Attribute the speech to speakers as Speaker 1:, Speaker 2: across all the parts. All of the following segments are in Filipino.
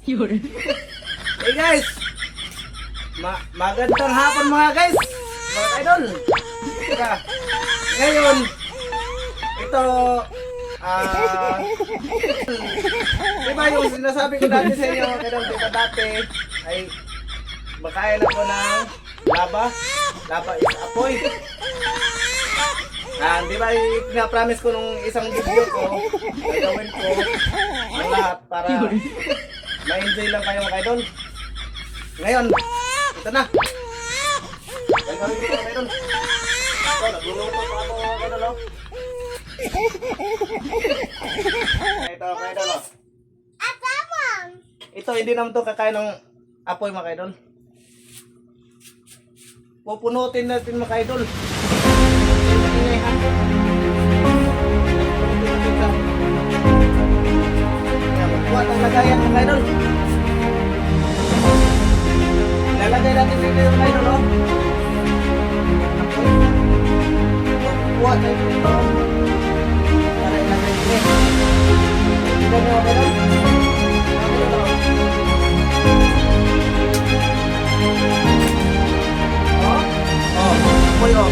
Speaker 1: Yun.
Speaker 2: Hey guys! Magandang hapon mga guys! Mga idol! Teka, ngayon, ito, diba yung sinasabi ko dati sa inyo mga idol, diba dati ay makain ako ng laba is apoy. Di ba pina-promise ko nung isang video ko, gagawin ko ang lahat para ma-enjoy lang kayo mga idol. Ngayon, ito na. Gagawin ko mga idol. Ito, nagluluto pa ako mga idol. Oh. Ito mga idol. Oh. Ito, hindi naman ito kakain ng apoy mga idol. Pupunutin natin mga idol. Magkuha ng lagayan mga idol. Lalagay natin dito yung idol, oh. Magkuha tayo dito. Para ilagay dito. Ito mo mga idol. Apoy, oh.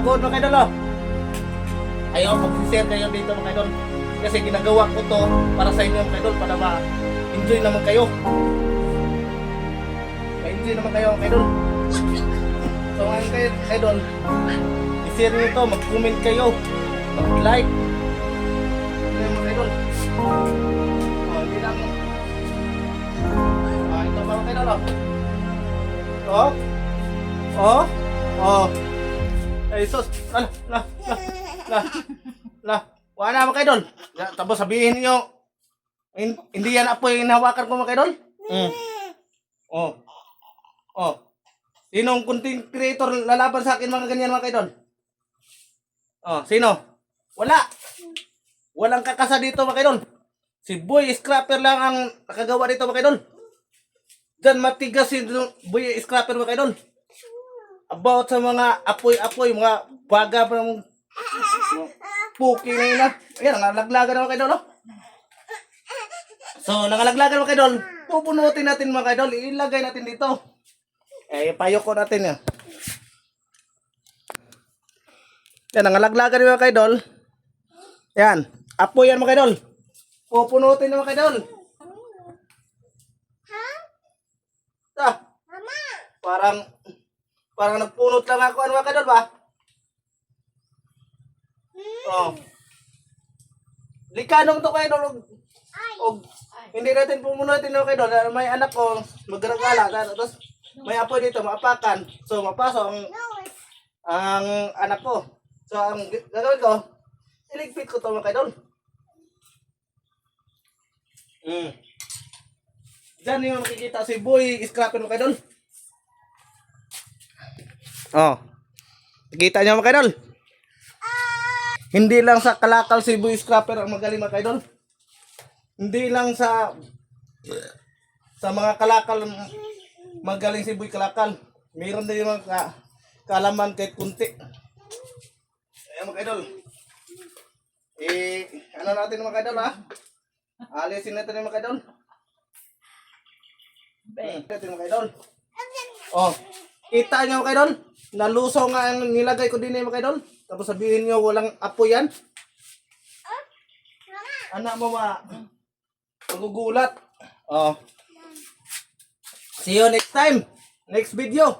Speaker 2: Good mga idol, oh. Ayaw, mag-share kayo dito mga idol. Kasi ginagawa ko to para sa inyo mga idol, para ma-enjoy naman kayo. Ma-enjoy naman kayo mga idol. So ngayon kayo idol, i-share nyo to, mag-comment kayo, mag-like. Ito mga idol. Hindi lang. Ito pa mga idol, oh. Ay sus, wala na mga idol. Tapos sabihin niyo, hindi yan apoy yung hinawakan ko mga idol. Sinong content creator lalaban sa akin mga ganyan mga idol? Sino? Walang kakasa dito mga idol. Si Boy Scrapper lang ang nakagawa dito mga idol. Diyan matigas si Boy Scrapper mga idol. About sa mga apoy-apoy, mga baga pa ng puki na yun na. Ayan, nangalaglagan na mga idol, oh. So, nangalaglagan mga idol. Pupunutin natin mga idol. Ilagay natin dito. Payo ko natin yan. Yan, nangalaglagan mga idol. Yan, apoy yan mga idol. Pupunutin na mga idol. Parang nagpunot lang ako mga idol ba? Likanong to kayo idol. Hindi natin pumunutin mga idol. May anak ko magragala. Tapos may apoy dito, maapakan. So mapasok ang anak ko. So ang gagawin ko, iligpit ko to mga idol. Diyan yung makikita si Boy Scrapper mga idol. Kita niyo mga idol. Hindi lang sa kalakal si Boy Scrapper ang magaling mga kaidol. Hindi lang sa mga kalakal magaling si Boy Kalakal. Meron din yung mga kaalaman kahit kunti. Ayan mga kaidol. Ano natin mga kaidol ha? Alisin natin mga kaidol. Natin mga kaidol. Oh, kita nyo mga kaidol. Nalusaw nga ang nilagay ko din mga kaidol. Tapos sabihin nyo walang apoy yan. Anak mo magugulat. Oh. See you next time. Next video.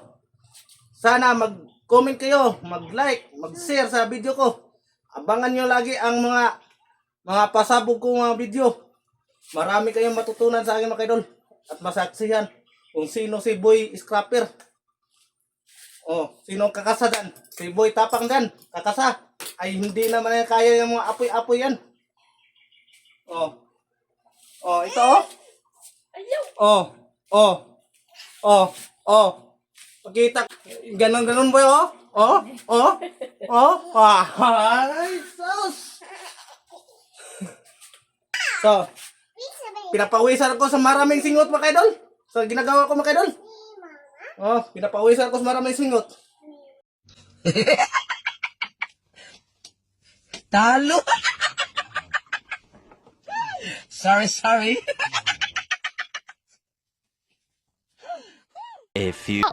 Speaker 2: Sana mag-comment kayo, mag-like, mag-share sa video ko. Abangan nyo lagi ang mga pasabog kong mga video. Marami kayong matutunan sa akin mga kaidol. At masaksihan kung sino si Boy Scrapper. Oh, sino kakasa dyan? Si Boy Tapang dyan, kakasa. Ay hindi naman yan kaya yung mga apoy-apoy yan. Oh. Oh, ito oh. Oh. Oh. Oh. Oh. Pakita. Ganon-ganon boy oh. Oh. Oh. Oh. Ay, sus. So, pinapawisan ko sa maraming singot mga kaidol. Sa ginagawa ko mga kaidol. Oh, pinapawisan ko sa maraming singot.
Speaker 1: Talo. sorry.
Speaker 3: A few